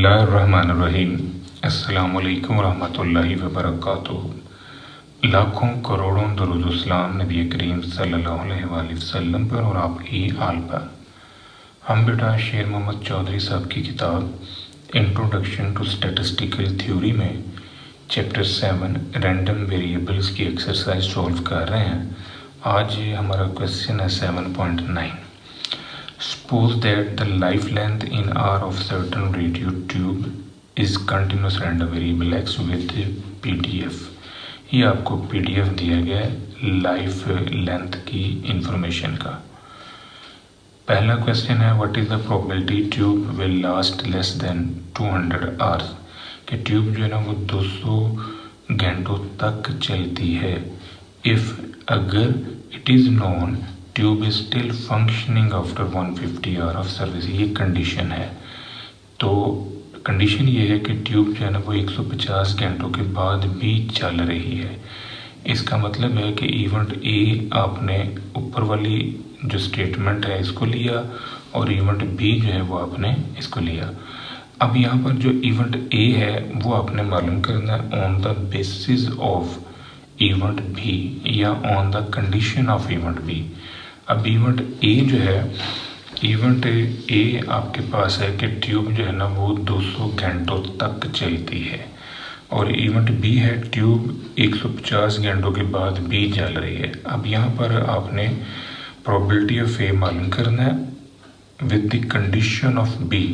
बिस्मिल्लाहिर्रहमानिर्रहीम। अस्सलामुअलैकुम रहमतुल्लाहि वबरकातुहू। लाखों करोड़ों दरूद सलाम नबी करीम सल्लल्लाहु अलैहि वसल्लम पर और आपकी आल पर। हम बेटा शेर मोहम्मद चौधरी साहब की किताब इंट्रोडक्शन टू स्टैटिस्टिकल थ्योरी में चैप्टर 7 रैंडम वेरिएबल्स की एक्सरसाइज सॉल्व कर रहे हैं। आज हमारा क्वेश्चन है 7.9। Suppose that the life length in r of certain radio tube is continuous random variable x with PDF। ये आपको PDF दिया गया है लाइफ लेंथ की इंफॉर्मेशन का। पहला क्वेश्चन है what is the probability tube will last less than 200 hours, कि ट्यूब जो है ना वो 200 घंटों तक चलती है। इफ़ अगर it is known tube is still functioning after 150 hour of service, ये कंडीशन है। तो कंडीशन ये है कि ट्यूब जो है ना वो 150 घंटों के बाद भी चल रही है। इसका मतलब है कि इवेंट ए आपने ऊपर वाली जो स्टेटमेंट है इसको लिया और इवेंट बी जो है वो आपने इसको लिया। अब यहाँ पर जो इवेंट ए है वो आपने मालूम करना है on the basis of event B या on the condition of event B. अब इवेंट ए जो है, इवेंट ए आपके पास है कि ट्यूब जो है ना वो 200 घंटों तक चलती है, और इवेंट बी है ट्यूब 150 घंटों के बाद भी चल रही है। अब यहाँ पर आपने प्रोबेबिलिटी ऑफ ए मालूम करना है with the condition of B.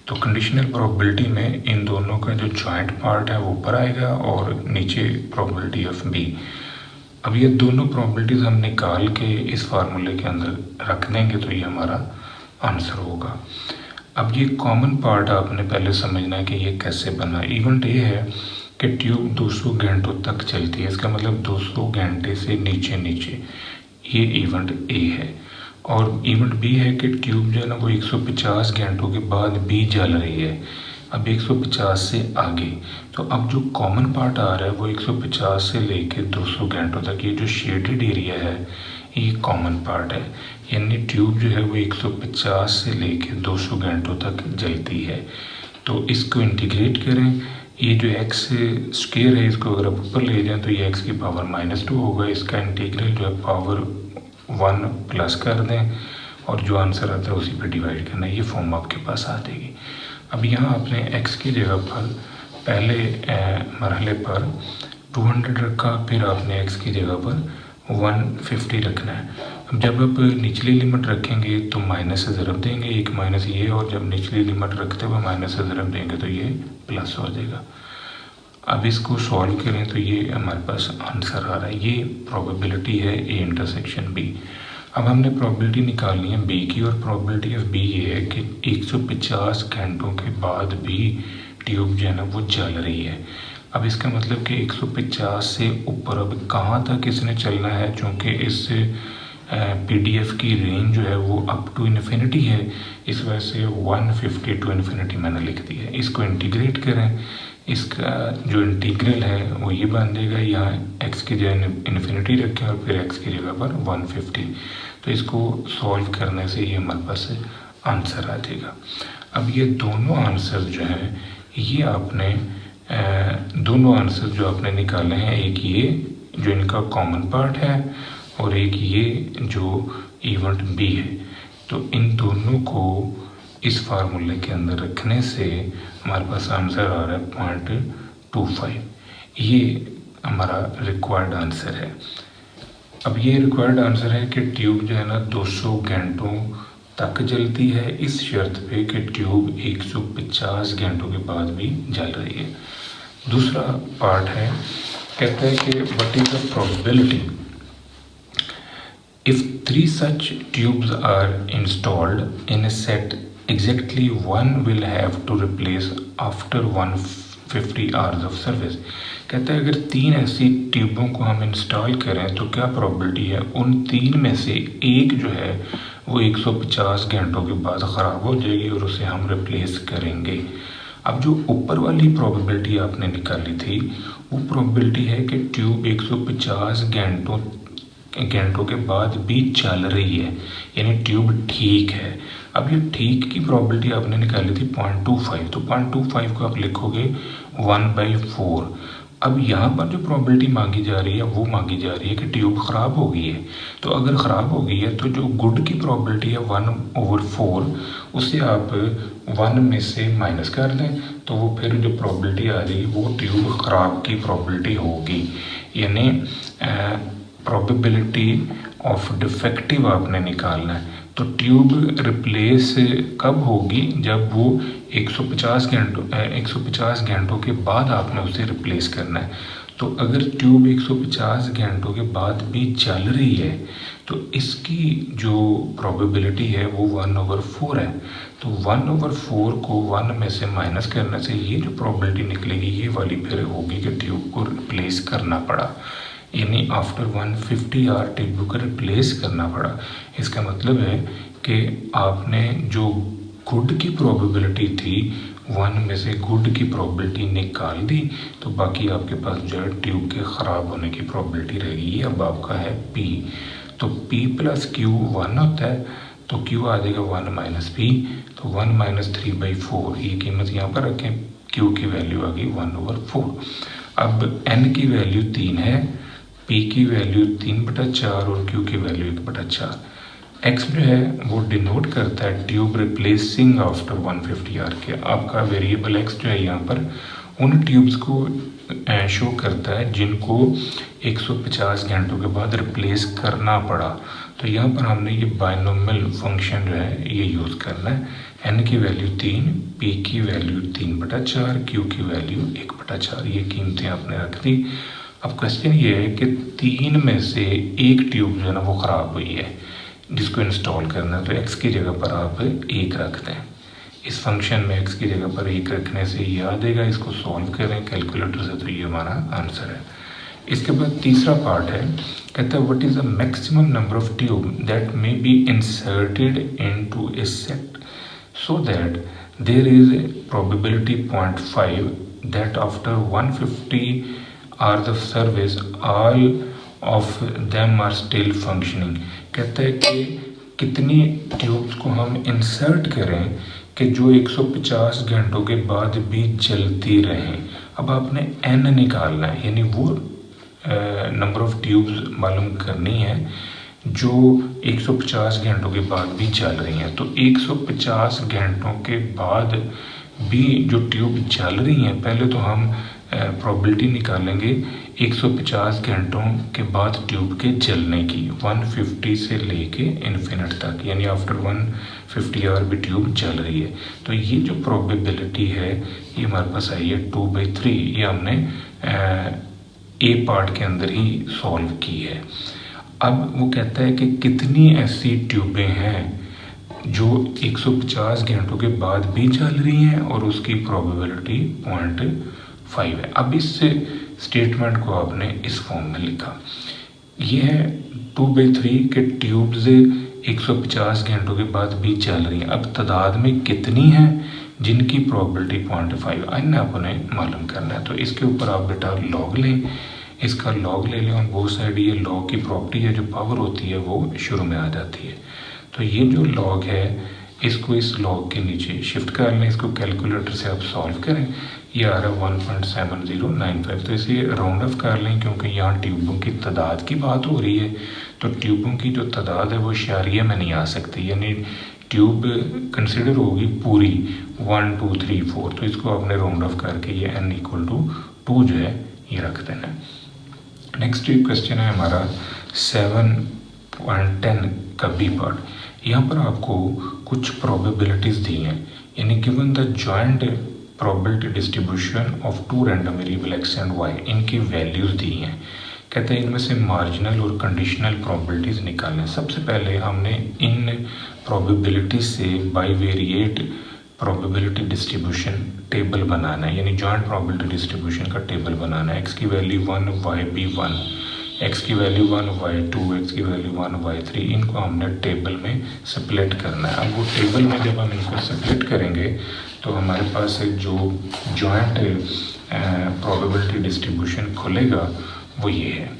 तो कंडीशनल प्रोबेबिलिटी में इन दोनों का जो जॉइंट पार्ट है वो ऊपर आएगा और नीचे प्रोबेबिलिटी ऑफ बी। अब ये दोनों प्रोबेबिलिटीज़ हम निकाल के इस फार्मूले के अंदर रख देंगे तो ये हमारा आंसर होगा। अब ये कॉमन पार्ट आपने पहले समझना है कि ये कैसे बना। इवेंट ये है कि ट्यूब 200 घंटों तक चलती है, इसका मतलब 200 घंटे से नीचे नीचे, ये इवेंट ए है। और इवेंट बी है कि ट्यूब जो है ना वो 150 घंटों के बाद भी जल रही है, अब 150 से आगे। तो अब जो कॉमन पार्ट आ रहा है वो 150 से लेके 200 घंटों तक, ये जो शेडेड एरिया है ये कॉमन पार्ट है। यानी ट्यूब जो है वो 150 से लेके 200 घंटों तक जलती है। तो इसको इंटीग्रेट करें, ये जो एक्स स्क्वायर है इसको अगर आप ऊपर ले जाएं तो ये एक्स की पावर -2 होगा। इसका इंटीग्रल जो है पावर 1 प्लस कर दें और जो आंसर आता है उसी पर डिवाइड करना है, ये फॉर्म आपके पास आ जाएगी। अब यहाँ आपने x की जगह पर पहले मरहले पर 200 रखा, फिर आपने x की जगह पर 150 रखना है। अब जब आप निचली लिमिट रखेंगे तो माइनस से ज़रब देंगे, एक माइनस ये, और जब निचली लिमिट रखते हुए माइनस से ज़रब देंगे तो ये प्लस हो जाएगा। अब इसको सॉल्व करें तो ये हमारे पास आंसर आ रहा है। ये प्रोबेबिलिटी है ए इंटरसेक्शन बी। अब हमने प्रोबेबिलिटी निकालनी है बी की, और प्रोबेबिलिटी ऑफ बी ये है कि 150 घंटों के बाद भी ट्यूब जो है ना वो जल रही है। अब इसका मतलब कि 150 से ऊपर अब कहाँ तक इसने चलना है, चूँकि इस PDF की रेंज जो है वो अप टू इन्फिनिटी है, इस वजह से 150 टू इन्फिनिटी मैंने लिख दी है। इसको इंटीग्रेट करें, इसका जो इंटीग्रल है वो ये बन देगा, यहाँ x की जगह इन्फिनिटी रखें और फिर x की जगह पर 150। तो इसको सॉल्व करने से ये हमारे पास आंसर आ जाएगा। अब ये दोनों आंसर जो हैं ये आपने दोनों आंसर जो आपने निकाले हैं, एक ये जो इनका कॉमन पार्ट है और एक ये जो इवेंट बी है, तो इन दोनों को इस फार्मूले के अंदर रखने से हमारे पास आंसर आ रहा है 0.25। ये हमारा रिक्वायर्ड आंसर है। अब ये रिक्वायर्ड आंसर है कि ट्यूब जो है ना 200 घंटों तक जलती है, इस शर्त पे कि ट्यूब 150 घंटों के बाद भी जल रही है। दूसरा पार्ट है, कहता है कि what is the probability if 3 such tubes are installed in a set, exactly one will have to replace after 150 hours of service। कहता है अगर 3 ऐसी ट्यूबों को हम इंस्टॉल करें तो क्या प्रोबेबिलिटी है उन 3 में से एक जो है वो 150 घंटों के बाद ख़राब हो जाएगी और उसे हम रिप्लेस करेंगे। अब जो ऊपर वाली प्रोबेबिलिटी आपने निकाली थी वो प्रोबेबिलिटी है कि ट्यूब 150 घंटों घंटों के बाद भी चल रही है, यानी ट्यूब ठीक है। अब ये ठीक की प्रॉबिलिटी आपने निकाली थी 0.25, तो 0.25 को आप लिखोगे 1/4। अब यहाँ पर जो प्रॉबिलिटी मांगी जा रही है वो मांगी जा रही है कि ट्यूब ख़राब हो गई है। तो अगर ख़राब हो गई है तो जो गुड की प्रॉबिलिटी है 1/4, उसे आप 1 में से माइनस कर दें, तो वो फिर जो प्रॉबिलिटी आ रही है वो ट्यूब ख़राब की प्रॉबिलिटी होगी। यानी प्रोबेबिलिटी ऑफ डिफेक्टिव आपने निकालना है। तो ट्यूब रिप्लेस कब होगी, जब वो 150 घंटों के बाद आपने उसे रिप्लेस करना है। तो अगर ट्यूब 150 घंटों के बाद भी चल रही है तो इसकी जो प्रोबेबिलिटी है वो 1/4 है। तो 1/4 को 1 में से माइनस करने से ये जो प्रोबेबिलिटी निकलेगी ये वाली फिर होगी कि ट्यूब को रिप्लेस करना पड़ा, यानी आफ्टर 150 आवर ट्यूब को रिप्लेस करना पड़ा। इसका मतलब है कि आपने जो गुड की प्रोबेबिलिटी थी 1 में से गुड की प्रोबेबिलिटी निकाल दी, तो बाकी आपके पास जो है ट्यूब के ख़राब होने की प्रोबेबिलिटी रहेगी। अब आपका है P, तो P + Q 1 होता है, तो Q आ जाएगा 1 - P, तो 1 - 3/4 ये कीमत यहाँ पर रखें। Q की वैल्यू आ गई 1/4। अब N की वैल्यू 3 है, P की वैल्यू 3/4 और Q की वैल्यू 1/4। X जो है वो डिनोट करता है ट्यूब रिप्लेसिंग आफ्टर 150 आवर के। आपका वेरिएबल X जो है यहाँ पर उन ट्यूब्स को शो करता है जिनको 150 घंटों के बाद रिप्लेस करना पड़ा। तो यहाँ पर हमने ये बाइनोमियल फंक्शन जो है ये यूज़ करना है। N की वैल्यू 3, P की वैल्यू 3/4, Q की वैल्यू 1/4, ये कीमतें आपने रख दी। अब क्वेश्चन ये है कि 3 में से एक ट्यूब जो है ना वो ख़राब हुई है, जिसको इंस्टॉल करना है। तो x की जगह पर आप 1 रख दें। इस फंक्शन में x की जगह पर 1 रखने से ये आ जाएगा। इसको सॉल्व करें कैलकुलेटर से, तो ये हमारा आंसर है। इसके बाद तीसरा पार्ट है, कहता है what is the maximum number of tube that may be inserted into a set so that there is probability 0.5 that after 150 are the service all of them are still functioning. कहता है कि कितनी tubes को हम insert करें कि जो 150 घंटों के बाद भी चलती रहें। अब आपने n निकालना है, यानी वो नंबर ऑफ ट्यूब्स मालूम करनी है जो 150 घंटों के बाद भी चल रही हैं। तो 150 घंटों के बाद भी जो ट्यूब चल रही हैं, पहले तो हम प्रोबेबिलिटी निकालेंगे 150 घंटों के बाद ट्यूब के जलने की 150 से लेके इन्फिनिट तक, यानी आफ्टर 150 आवर भी ट्यूब जल रही है। तो ये जो प्रोबेबिलिटी है ये हमारे पास आई है 2/3। ये हमने ए पार्ट के अंदर ही सॉल्व की है। अब वो कहता है कि कितनी ऐसी ट्यूबें हैं जो 150 घंटों के बाद भी चल रही हैं और उसकी प्रोबेबिलिटी 0.5 है। अब इस स्टेटमेंट को आपने इस फॉर्म में लिखा। ये है 2/3 के ट्यूब्स 150 घंटों के बाद भी चल रही हैं। अब तादाद में कितनी हैं जिनकी प्रोबेबिलिटी 0.5 अन्य आपने मालूम करना है। तो इसके ऊपर आप बेटा लॉग लें, इसका लॉग ले लें ऑन बोथ साइड। ये लॉग की प्रॉपर्टी है, जो पावर होती है वो शुरू में आ जाती है। तो ये जो लॉग है इसको इस लॉग के नीचे शिफ्ट कर लें, इसको कैलकुलेटर से आप सॉल्व करें। ये आ रहा है 1.7095। तो इसे राउंड ऑफ कर लें क्योंकि यहाँ ट्यूबों की तादाद की बात हो रही है। तो ट्यूबों की जो तादाद है वो इशारिया में नहीं आ सकती, यानी ट्यूब कंसिडर होगी पूरी 1 2 3 4। तो इसको आपने राउंड ऑफ करके ये n = 2 जो है ये रख देना। नेक्स्ट क्वेश्चन है हमारा 7.10 का बी पार्ट। यहाँ पर आपको कुछ प्रोबेबिलिटीज़ दी हैं, यानी given the joint probability distribution of 2 random variable x and y, इनकी वैल्यूज़ दी हैं। कहते हैं इनमें से मार्जिनल और कंडीशनल प्रोबेबिलिटीज़ निकालने। सबसे पहले हमने इन प्रोबेबिलिटी से बाईवेरिएट प्रोबेबिलिटी डिस्ट्रीब्यूशन टेबल बनाना है, यानी जॉइंट प्रोबेबिलिटी डिस्ट्रीब्यूशन का टेबल बनाना है। x की वैल्यू 1, y भी 1, x की वैल्यू 1, y 2, x की वैल्यू 1, y 3, इनको हमने टेबल में स्प्लिट करना है। अब वो टेबल में जब हम इनको स्प्लिट करेंगे तो हमारे पास जो जॉइंट प्रोबेबिलिटी डिस्ट्रीब्यूशन खुलेगा वो ये है।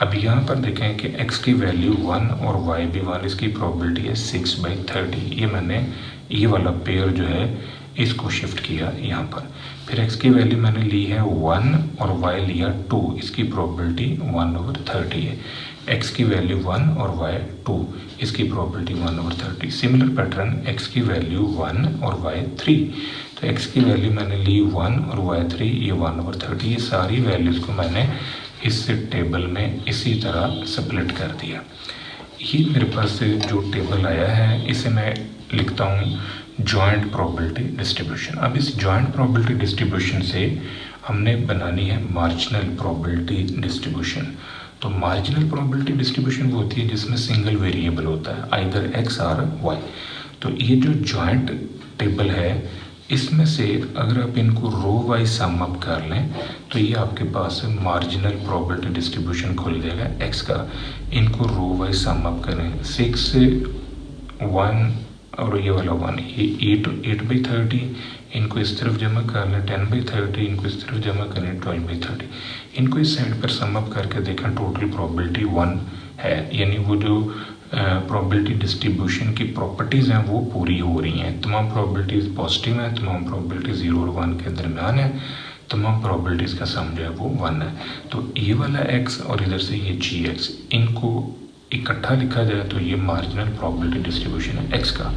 अब यहाँ पर देखें कि x की वैल्यू 1 और y भी 1, इसकी प्रोबेबिलिटी है 6/30। ये मैंने ये वाला पेयर जो है इसको शिफ्ट किया यहाँ पर। फिर x की वैल्यू मैंने ली है 1 और y लिया 2, इसकी प्रोबेबिलिटी 1/30 है। x की वैल्यू 1 और y 2, इसकी प्रोबेबिलिटी 1/30। सिमिलर पैटर्न x की वैल्यू 1 और y 3, तो x की वैल्यू मैंने ली 1 और y 3, ये 1/30। ये सारी वैल्यूज़ को मैंने इस टेबल में इसी तरह स्प्लिट कर दिया। ये मेरे पास जो टेबल आया है इसे मैं लिखता हूँ जॉइंट प्रोबेबिलिटी डिस्ट्रीब्यूशन। अब इस जॉइंट प्रोबेबिलिटी डिस्ट्रीब्यूशन से हमने बनानी है मार्जिनल प्रोबेबिलिटी डिस्ट्रीब्यूशन। तो मार्जिनल प्रोबेबिलिटी डिस्ट्रीब्यूशन वो होती है जिसमें सिंगल वेरिएबल होता है, आइदर x और y। तो ये जो जॉइंट टेबल है इसमें से अगर आप इनको रो वाइज सम अप कर लें तो ये आपके पास मार्जिनल प्रोबेबिलिटी डिस्ट्रीब्यूशन खुल जाएगा x का। इनको रो वाइज सम अप करें, 6 1 और ये वाला 1, ये 8/30, इनको इस तरफ जमा कर लें 10/30, इनको इस तरफ जमा करें 12/30। इनको इस साइड पर सम अप करके देखें, टोटल प्रोबेबिलिटी 1 है, यानी वो जो प्रोबेबिलिटी डिस्ट्रीब्यूशन की प्रॉपर्टीज़ हैं वो पूरी हो रही हैं। तमाम प्रोबेबिलिटीज़ पॉजिटिव हैं, तमाम प्रोबेबिलिटी 0 और 1 के दरमियान है, तमाम प्रोबेबिलिटीज़ का सम जो है वो 1 है। तो ये वाला x और इधर से ये gx, इनको इकट्ठा लिखा जाए तो ये मार्जिनल प्रोबेबिलिटी डिस्ट्रीब्यूशन है x का।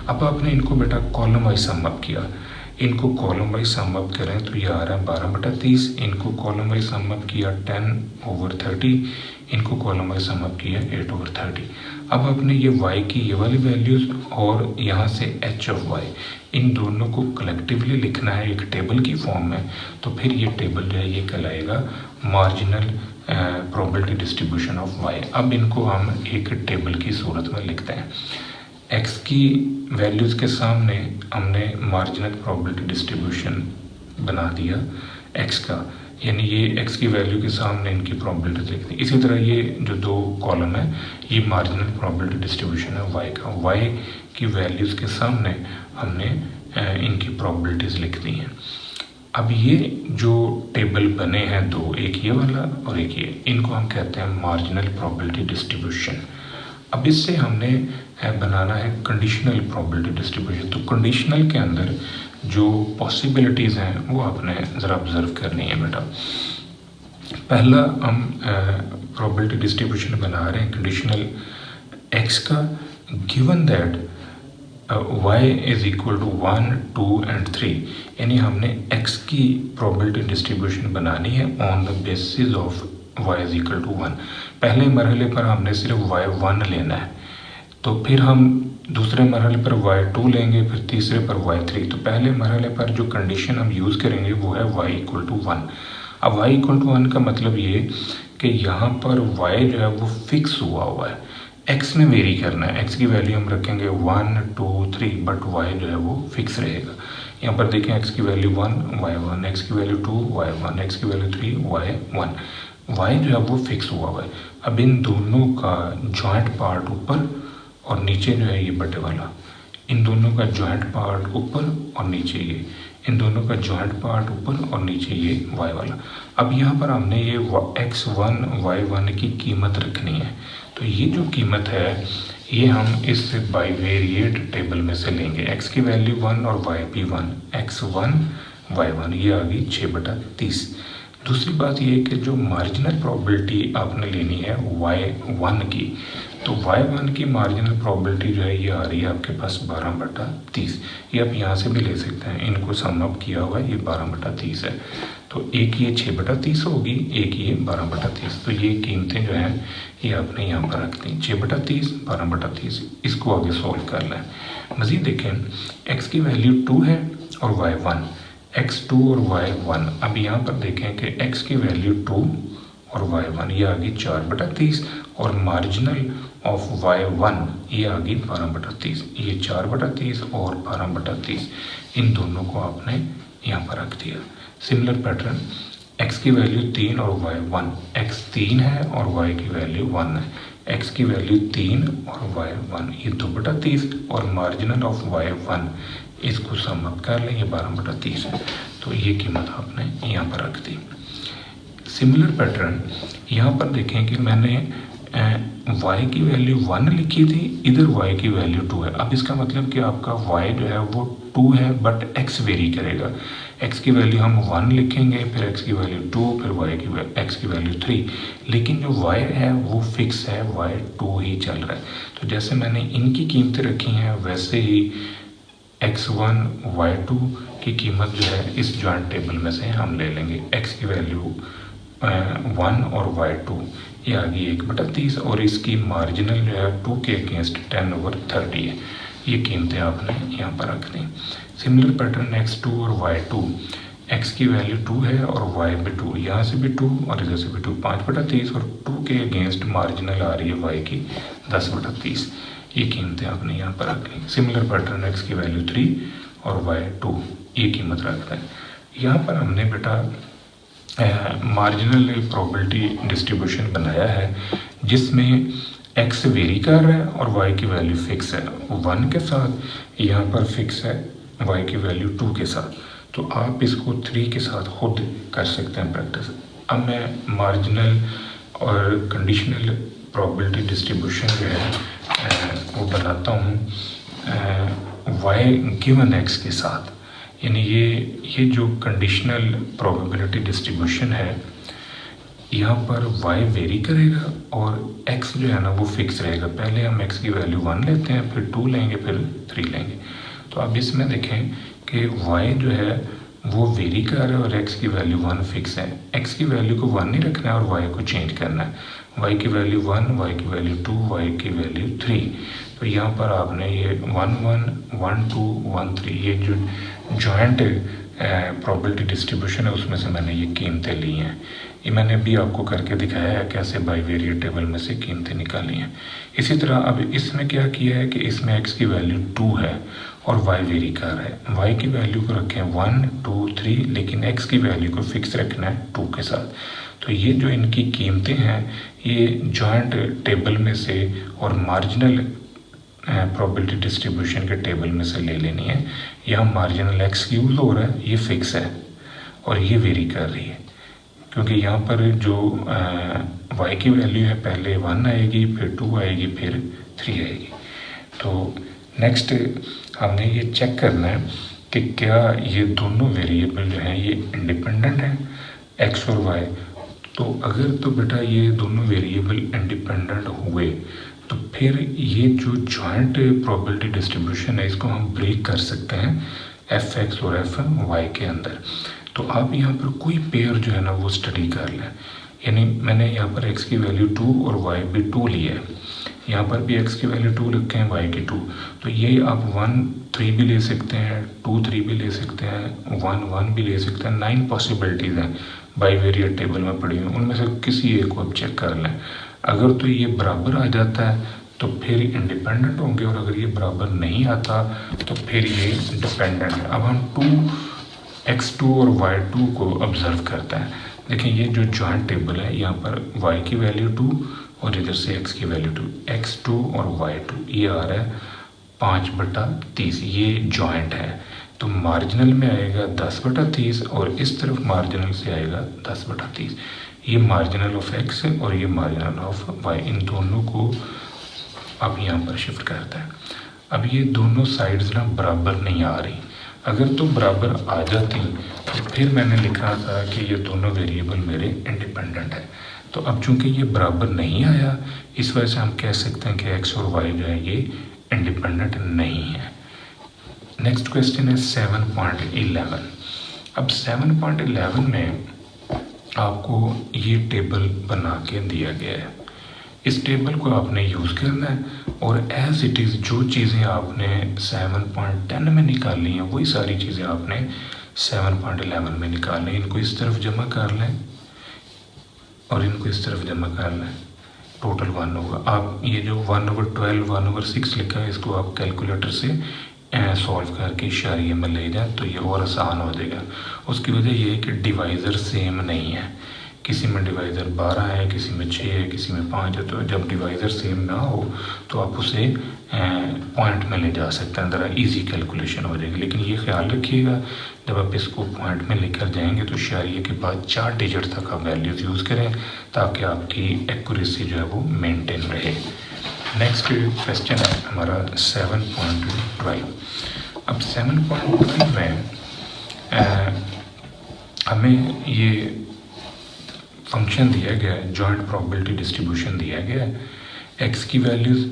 अब आपने इनको बेटा कॉलम वाइज सम अप किया, इनको कॉलम वाइज सम अप करें तो ये आ रहा है 12/30। इनको कॉलम वाइज सम अप किया 10/30, इनको कॉलम वाइज सम अप किया 8/30। अब आपने ये y की ये वाली वैल्यूज़ और यहाँ से h ऑफ y, इन दोनों को कलेक्टिवली लिखना है एक टेबल की फॉर्म में। तो फिर ये टेबल जो है ये कहलाएगा marginal probability distribution of y। अब इनको हम एक टेबल की सूरत में लिखते हैं। x की वैल्यूज़ के सामने हमने मार्जिनल प्रोबेबिलिटी डिस्ट्रीब्यूशन बना दिया x का, यानी ये x की वैल्यू के सामने इनकी प्रोबेबिलिटी लिख दी। इसी तरह ये जो दो कॉलम है ये मार्जिनल प्रोबेबिलिटी डिस्ट्रीब्यूशन है y का। y की वैल्यूज़ के सामने हमने इनकी प्रोबेबिलिटीज़ लिख दी हैं। अब ये जो टेबल बने हैं दो, एक ये वाला और एक ये, इनको हम कहते हैं मार्जिनल प्रोबेबिलिटी डिस्ट्रीब्यूशन। अब इससे हमने बनाना है कंडीशनल प्रोबेबिलिटी डिस्ट्रीब्यूशन। तो कंडीशनल के अंदर जो पॉसिबिलिटीज़ हैं वो आपने ज़रा ऑब्ज़र्व करनी है बेटा। पहला हम प्रोबेबिलिटी डिस्ट्रीब्यूशन बना रहे हैं कंडीशनल x का, given that y is equal to 1 2 and 3, यानी हमने x की प्रोबेबिलिटी डिस्ट्रीब्यूशन बनानी है on the basis of y is equal to 1। पहले मरहले पर हमने सिर्फ y1 लेना है, तो फिर हम दूसरे मरहले पर y2 लेंगे, फिर तीसरे पर y3। तो पहले मरहले पर जो कंडीशन हम यूज़ करेंगे वो है y इक्वल टू 1। अब y इक्वल टू 1 का मतलब ये कि यहाँ पर y जो है वो फिक्स हुआ है, x ने वेरी करना है, x की वैल्यू हम रखेंगे 1 2 3, बट y जो है वो फिक्स रहेगा। यहाँ पर देखें x की वैल्यू 1 y1, x की वैल्यू 2 y1, x की वैल्यू 3 y1, y जो है वो फिक्स हुआ है। अब इन दोनों का जॉइंट पार्ट ऊपर और नीचे जो है ये बटे वाला, इन दोनों का जॉइंट पार्ट ऊपर और नीचे ये, इन दोनों का जॉइंट पार्ट ऊपर और नीचे ये y वाला। अब यहाँ पर हमने ये x1 y1 की कीमत रखनी है। तो ये जो कीमत है ये हम इस बाइवेरिएट टेबल में से लेंगे। x की वैल्यू 1 और y भी 1, x1 y1, ये आ गई 6/30। दूसरी बात ये है कि जो मार्जिनल प्रोबेबिलिटी आपने लेनी है y1 की, तो y1 की मार्जिनल प्रोबेबिलिटी जो है ये आ रही है आपके पास 12/30। ये आप यहाँ से भी ले सकते हैं, इनको सम अप किया हुआ है, ये 12/30 है। तो एक ये 6/30 होगी, एक ये 12/30। तो ये कीमतें जो हैं ये आपने यहाँ पर रख दी, 6/30 12/30। इसको आगे सॉल्व करना है। मज़ीद देखें x की वैल्यू 2 है और y1, x2 और y1। अब यहाँ पर देखें कि x की वैल्यू 2 और y1 ये आ गई 4/30 और मार्जिनल ऑफ y1 ये आ गई 12/30। ये 4/30 और 12/30 इन दोनों को आपने यहाँ पर रख दिया। सिमिलर पैटर्न x की वैल्यू 3 और y1, x 3 है और y की वैल्यू 1 है, x की वैल्यू 3 और y1 ये 2/30 और मार्जिनल ऑफ y1 इसको सम अप कर लें, ये 12/30 है। तो ये कीमत आपने यहाँ पर रख दी। सिमिलर पैटर्न यहाँ पर देखें कि मैंने y की वैल्यू 1 लिखी थी, इधर y की वैल्यू 2 है। अब इसका मतलब कि आपका y जो है वो 2 है, बट x वेरी करेगा। x की वैल्यू हम 1 लिखेंगे, फिर x की वैल्यू 2, फिर x की वैल्यू 3, लेकिन जो y है वो फिक्स है, y 2 ही चल रहा है। तो जैसे मैंने इनकी कीमतें रखी हैं वैसे ही x1 y2 की कीमत जो है इस जॉइंट टेबल में से हम ले लेंगे। x की वैल्यू 1 और y2 ये आ गई 1/30, और इसकी मार्जिनल जो है 2 के अगेंस्ट 10/30 है। ये कीमतें आपने यहाँ पर रख दी। सिमिलर पैटर्न x2 और y2, x की वैल्यू 2 है और y भी 2, यहाँ से भी 2 और इधर से भी 2, 5/30, और 2 के अगेंस्ट मार्जिनल आ रही है y की 10/30। ये कीमतें आपने यहाँ पर रख ली। सिमिलर पैटर्न x की वैल्यू 3 और y 2, ये कीमत रखते हैं। यहाँ पर हमने बेटा मार्जिनल प्रोबेबिलिटी डिस्ट्रीब्यूशन बनाया है जिसमें x वेरी कर रहा है और y की वैल्यू फिक्स है, 1 के साथ, यहाँ पर फिक्स है y की वैल्यू 2 के साथ। तो आप इसको 3 के साथ खुद कर सकते हैं प्रैक्टिस। अब मैं मार्जिनल और कंडीशनल प्रोबेबिलिटी डिस्ट्रीब्यूशन जो है वो बनाता हूँ y गिवन x के साथ। यानी ये जो कंडीशनल प्रोबेबिलिटी डिस्ट्रीब्यूशन है, यहाँ पर y वेरी करेगा और x जो है ना वो फिक्स रहेगा। पहले हम x की वैल्यू 1 लेते हैं, फिर 2 लेंगे, फिर 3 लेंगे। तो अब इसमें देखें कि y जो है वो वेरी कर रहा है और x की वैल्यू 1 फिक्स है। x की वैल्यू को 1 नहीं रखना है और y को चेंज करना है। y की वैल्यू 1, y की वैल्यू 2, y की वैल्यू 3। तो यहाँ पर आपने ये 1 1 1 2 1 3 ये जो जॉइंट प्रोबेबिलिटी डिस्ट्रीब्यूशन है उसमें से मैंने ये कीमतें ली हैं। ये मैंने अभी आपको करके दिखाया है कैसे बाई वेरिएट टेबल में से कीमतें निकाली हैं। इसी तरह अब इसमें क्या किया है कि इसमें x की वैल्यू 2 है और y वेरी कर रहा है। y की वैल्यू को रखें 1 2 3, लेकिन x की वैल्यू को फिक्स रखना है 2 के साथ। तो ये जो इनकी कीमतें हैं ये जॉइंट टेबल में से और मार्जिनल प्रोबेबिलिटी डिस्ट्रीब्यूशन के टेबल में से ले लेनी है। यहाँ मार्जिनल x यूज़ हो रहा है, ये फिक्स है और ये वेरी कर रही है, क्योंकि यहाँ पर जो y की वैल्यू है पहले 1 आएगी, फिर 2 आएगी, फिर 3 आएगी। तो नेक्स्ट हमने ये चेक करना है कि क्या ये दोनों वेरिएबल जो हैं ये इंडिपेंडेंट हैं x और y। तो अगर तो बेटा ये दोनों वेरिएबल इंडिपेंडेंट हुए तो फिर ये जो जॉइंट प्रोबेबिलिटी डिस्ट्रीब्यूशन है इसको हम ब्रेक कर सकते हैं f(x) और f(y) के अंदर। तो आप यहाँ पर कोई पेयर जो है ना वो स्टडी कर लें। यानी मैंने यहाँ पर x की वैल्यू 2 और y भी 2 लिया है, यहाँ पर भी x की वैल्यू 2 रखे हैं, y की 2। तो ये आप 1 3 भी ले सकते हैं, 2 3 भी ले सकते हैं, 1 1 भी ले सकते हैं। 9 पॉसिबिलिटीज़ हैं बाई वेरिएट टेबल में पड़ी हुई, उनमें से किसी एक को आप चेक कर लें। अगर तो ये बराबर आ जाता है तो फिर इंडिपेंडेंट होंगे, और अगर ये बराबर नहीं आता तो फिर ये डिपेंडेंट है। अब हम x2 और y2 को ऑब्जर्व करते हैं। देखिए ये जो जॉइंट टेबल है यहाँ पर y की वैल्यू 2 और इधर से x की वैल्यू 2, x2 और y2 ये आ रहा है 5/30। ये जॉइंट है तो मार्जिनल में आएगा 10/30 और इस तरफ मार्जिनल से आएगा 10/30। ये मार्जिनल ऑफ x है और ये मार्जिनल ऑफ y, इन दोनों को अब यहाँ पर शिफ्ट करता है। अब ये दोनों साइड्स ना बराबर नहीं आ रही। अगर तो बराबर आ जाती तो फिर मैंने लिखा था कि ये दोनों वेरिएबल मेरे इंडिपेंडेंट है। तो अब चूंकि ये बराबर नहीं आया इस वजह से हम कह सकते हैं कि x और y जो है ये इंडिपेंडेंट नहीं है। नेक्स्ट क्वेश्चन है 7.11। अब 7.11 में आपको ये टेबल बना के दिया गया है। इस टेबल को आपने यूज़ करना है और एज इट इज़ जो चीज़ें आपने 7.10 में निकाली हैं वही सारी चीज़ें आपने 7.11 में निकालनी है। इनको इस तरफ जमा कर लें और इनको इस तरफ जमा कर लें, टोटल 1 होगा। आप ये जो 1/12 1/6 लिखा है इसको आप कैलकुलेटर से सॉल्व करके इशारिये में ले जाए तो ये और आसान हो जाएगा। उसकी वजह ये है कि डिवाइज़र सेम नहीं है, किसी में डिवाइज़र 12 है, किसी में 6 है, किसी में 5 है। तो जब डिवाइज़र सेम ना हो तो आप उसे पॉइंट में ले जा सकते हैं, ज़रा इजी कैलकुलेशन हो जाएगी। लेकिन ये ख्याल रखिएगा जब आप इसको पॉइंट में लेकर जाएंगे तो शारिये के बाद 4 डिजिट तक आप वैल्यूज़ यूज़ करें ताकि आपकी एक्यूरेसी जो है वो मेंटेन रहे। नेक्स्ट क्वेश्चन है हमारा 7.12। अब 7.12 में हमें ये फंक्शन दिया गया है, जॉइंट प्रोबेबिलिटी डिस्ट्रीब्यूशन दिया गया है, एक्स की वैल्यूज़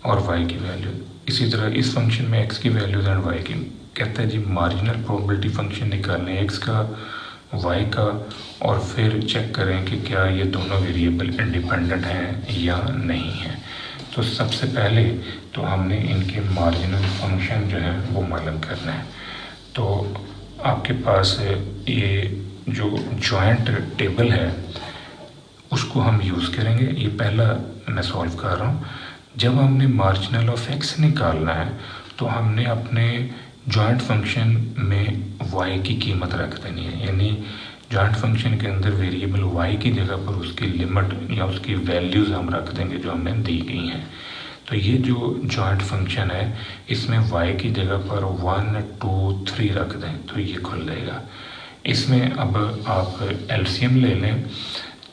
और वाई की वैल्यूज़। इसी तरह इस फंक्शन में एक्स की वैल्यूज़ एंड वाई की कहता है जी मार्जिनल प्रोबेबिलिटी फंक्शन निकालने एक्स का वाई का और फिर चेक करें कि क्या ये दोनों वेरिएबल इंडिपेंडेंट हैं या नहीं हैं। तो सबसे पहले तो हमने इनके मार्जिनल फंक्शन जो है वो मालूम करना है। तो आपके पास ये जो जॉइंट टेबल है उसको हम यूज़ करेंगे। ये पहला मैं सॉल्व कर रहा हूँ। जब हमने मार्जिनल ऑफ एक्स निकालना है तो हमने अपने जॉइंट फंक्शन में वाई की कीमत रख देनी है, यानी जॉइंट फंक्शन के अंदर वेरिएबल वाई की जगह पर उसकी लिमिट या उसकी वैल्यूज़ हम रख देंगे जो हमें दी गई हैं। तो ये जो जॉइंट फंक्शन है इसमें y की जगह पर 1 2 3 रख दें तो ये खुल जाएगा। इसमें अब आप एलसीएम ले लें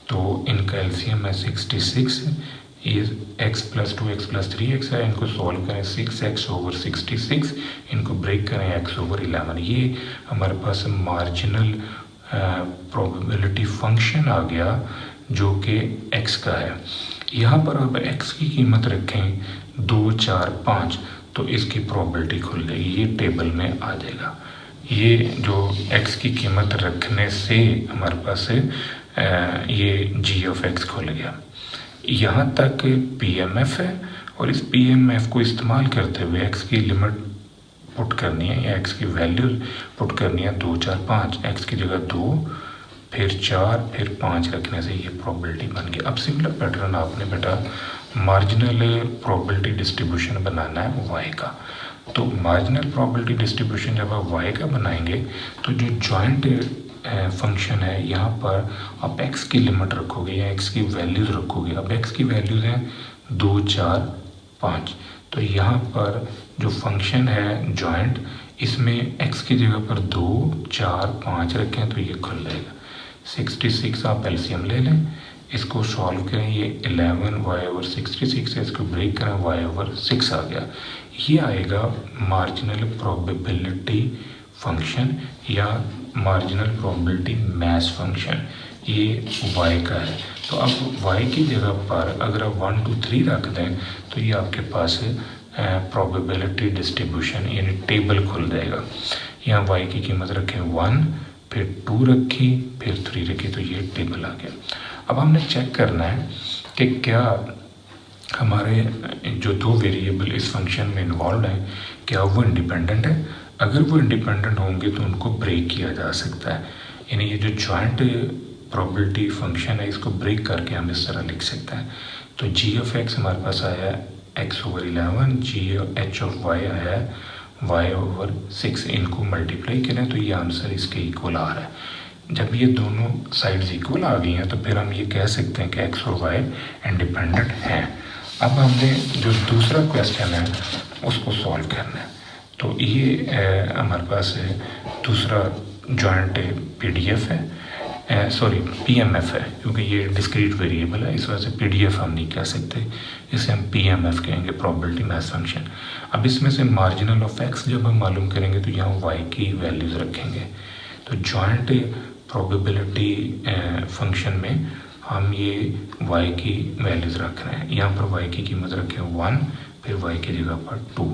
तो इनका एलसीएम है 66, ये x + 2x + 3x है। इनको सॉल्व करें 6x/66, इनको ब्रेक करें x/11। ये हमारे पास मार्जिनल प्रोबेबिलिटी फंक्शन आ गया जो कि x का है। यहाँ पर अब x की कीमत रखें 2 4 5 तो इसकी प्रोबेबिलिटी खुल जाएगी, ये टेबल में आ जाएगा। ये जो x की कीमत रखने से हमारे पास ये g(x) खुल गया। यहाँ तक PMF है और इस PMF को इस्तेमाल करते हुए x की लिमिट पुट करनी है या x की वैल्यू पुट करनी है 2 4 5। x की जगह 2 फिर 4 फिर 5 रखने से ये प्रोबेबिलिटी बन गई। अब सिमिलर पैटर्न आपने बेटा मार्जिनल प्रोबेबिलिटी डिस्ट्रीब्यूशन बनाना है y का। तो मार्जिनल प्रोबेबिलिटी डिस्ट्रीब्यूशन जब आप y का बनाएंगे तो जो जॉइंट फंक्शन है यहाँ पर आप x की लिमिट रखोगे या x की वैल्यूज़ रखोगे। अब x की वैल्यूज़ हैं 2 4 5। तो यहाँ पर जो फंक्शन है जॉइंट इसमें x की जगह पर 2 4 5 रखें तो ये खुल जाएगा। 66 आप एलसीएम ले लें, इसको सॉल्व करें, ये 11y/66 है, इसको ब्रेक करें y/6 आ गया। ये आएगा मार्जिनल प्रोबेबिलिटी फंक्शन या मार्जिनल प्रोबेबिलिटी मैच फंक्शन, ये y का है। तो अब y की जगह पर अगर आप 1 2 3 रख दें तो ये आपके पास प्रोबेबिलिटी डिस्ट्रीब्यूशन यानी टेबल खुल जाएगा। यहाँ y की कीमत रखें 1 फिर 2 रखी फिर 3 रखी तो ये टेबल आ गया। अब हमने चेक करना है कि क्या हमारे जो दो वेरिएबल इस फंक्शन में इन्वॉल्व हैं क्या वो इंडिपेंडेंट है। अगर वो इंडिपेंडेंट होंगे तो उनको ब्रेक किया जा सकता है, यानी ये जो जॉइंट प्रोबेबिलिटी फंक्शन है इसको ब्रेक करके हम इस तरह लिख सकते हैं। तो g(x) हमारे पास आया x/11, g(h)(y) आया y/6। इनको मल्टीप्लाई करें तो ये आंसर इसके इक्वल आ रहा है। जब ये दोनों साइड्स इक्वल आ गई हैं तो फिर हम ये कह सकते हैं कि x और y इंडिपेंडेंट हैं। अब हमने जो दूसरा क्वेश्चन है उसको सॉल्व करना है। तो ये हमारे पास दूसरा जॉइंट PDF है, PMF है, क्योंकि ये डिस्क्रीट वेरिएबल है इस वजह से PDF हम नहीं कह सकते, इसे हम PMF कहेंगे, प्रोबेबिलिटी मैच फंक्शन। अब इसमें से मार्जिनल ऑफ x जब हम मालूम करेंगे तो यहाँ y की वैल्यूज़ रखेंगे। तो जॉइंट प्रोबेबिलिटी फंक्शन में हम ये y की वैल्यूज़ रख रहे हैं। यहाँ पर y की कीमत रखें 1 फिर y की जगह पर 2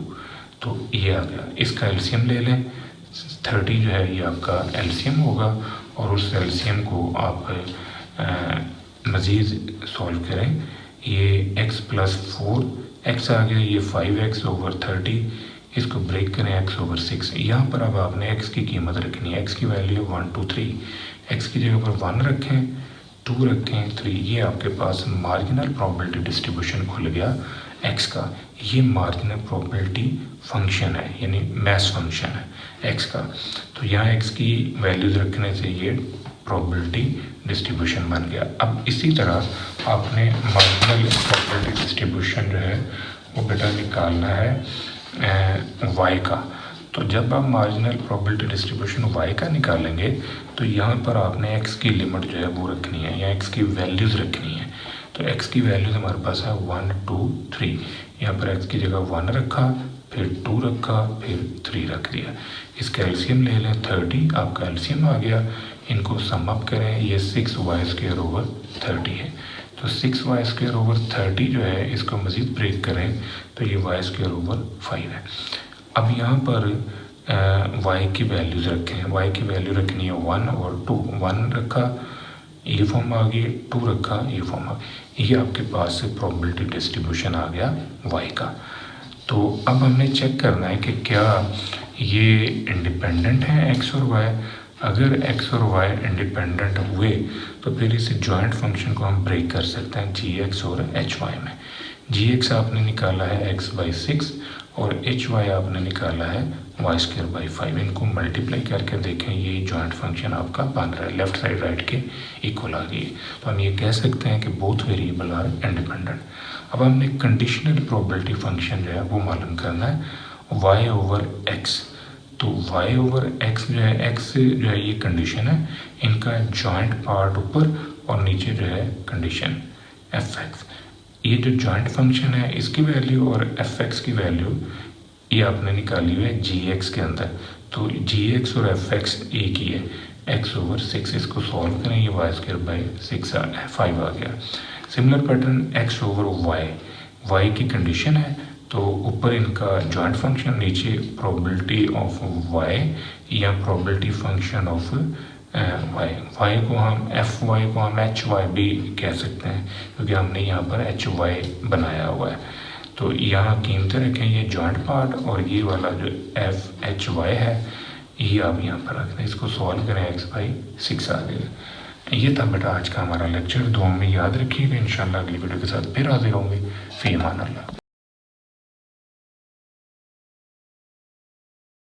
तो ये आ गया। इसका एलसीएम ले लें, 30 जो है ये आपका एलसीएम होगा और उस एलसीएम को आप मज़ीद सॉल्व करें। ये x + 4x आ गया, ये 5x/30, इसको ब्रेक करें x/6। यहाँ पर अब आपने x की कीमत रखनी है, x की वैल्यू 1 2 3, x की जगह पर 1 रखें 2 रखें 3। ये आपके पास मार्जिनल प्रोबेबिलिटी डिस्ट्रीब्यूशन खुल गया x का। ये मार्जिनल प्रोबेबिलिटी फंक्शन है यानी मैच फंक्शन है x का। तो यहाँ x की वैल्यूज़ रखने से ये प्रोबेबिलिटी डिस्ट्रीब्यूशन बन गया। अब इसी तरह आपने मार्जिनल प्रोबेबिलिटी डिस्ट्रीब्यूशन जो है वो बेटा निकालना है वाई का। तो जब आप मार्जिनल प्रोबेबिलिटी डिस्ट्रीब्यूशन वाई का निकालेंगे तो यहाँ पर आपने एक्स की लिमिट जो है वो रखनी है या एक्स की वैल्यूज़ रखनी है। तो एक्स की वैल्यूज़ हमारे पास है 1 2 3। यहाँ पर एक्स की जगह 1 रखा, फिर 2 रखा, फिर 3 रख दिया। इसका एलसीएम ले लें 30, आपका एलसीएम आ गया। इनको सम अप करें, ये 6y² ओवर 30 है। तो 6y² ओवर 30 जो है इसको मज़ीद ब्रेक करें तो ये y² ओवर 5 है। अब यहाँ पर y की वैल्यूज़ रखें। y की वैल्यू रखनी है 1 और 2। 1 रखा, ये फॉर्म आ गई, 2 रखा, ये फॉर्म आ गई। ये आपके पास से प्रोबेबिलिटी डिस्ट्रीब्यूशन आ गया y का। तो अब हमने चेक करना है कि क्या ये इंडिपेंडेंट है x और y। अगर x और y इंडिपेंडेंट हुए तो फिर इस जॉइंट फंक्शन को हम ब्रेक कर सकते हैं gx और hy में। gx आपने निकाला है x/6 और hy आपने निकाला है y²/5। इनको मल्टीप्लाई करके देखें, ये जॉइंट फंक्शन आपका बन रहा है, लेफ्ट साइड राइट के इक्वल आ गई है। तो हम ये कह सकते हैं कि बोथ वेरिएबल आर इंडिपेंडेंट। अब हमने कंडीशनल प्रोबेबिलिटी फंक्शन जो है वो मालूम करना है y ओवर x। तो y ओवर x जो है, x जो है ये कंडीशन है, इनका जॉइंट पार्ट ऊपर और नीचे जो है कंडीशन fx। ये जो जॉइंट फंक्शन है इसकी वैल्यू और fx की वैल्यू ये आपने निकाली हुई है gx के अंदर। तो gx और fx एक ही है, x ओवर 6। इसको सॉल्व करें, ये y²/6 5 आ गया। Similar pattern x over y की कंडीशन है, तो ऊपर इनका जॉइंट फंक्शन, नीचे प्रोबेबिलिटी ऑफ y या प्रोबेबिलिटी फंक्शन ऑफ y को हम fy को हम hy भी कह सकते हैं क्योंकि हमने यहाँ पर hy बनाया हुआ है। तो यहाँ कीमतें रखें, ये जॉइंट पार्ट और ये वाला जो fhy है ये आप यहाँ पर रख दें। इसको सॉल्व करें, x/6 आ गया। ये था बेटा आज का हमारा लेक्चर। दुआ में याद रखिएगा। इंशाल्लाह अगली वीडियो के साथ फिर हाजिर होंगे। फ़ी अमान अल्लाह।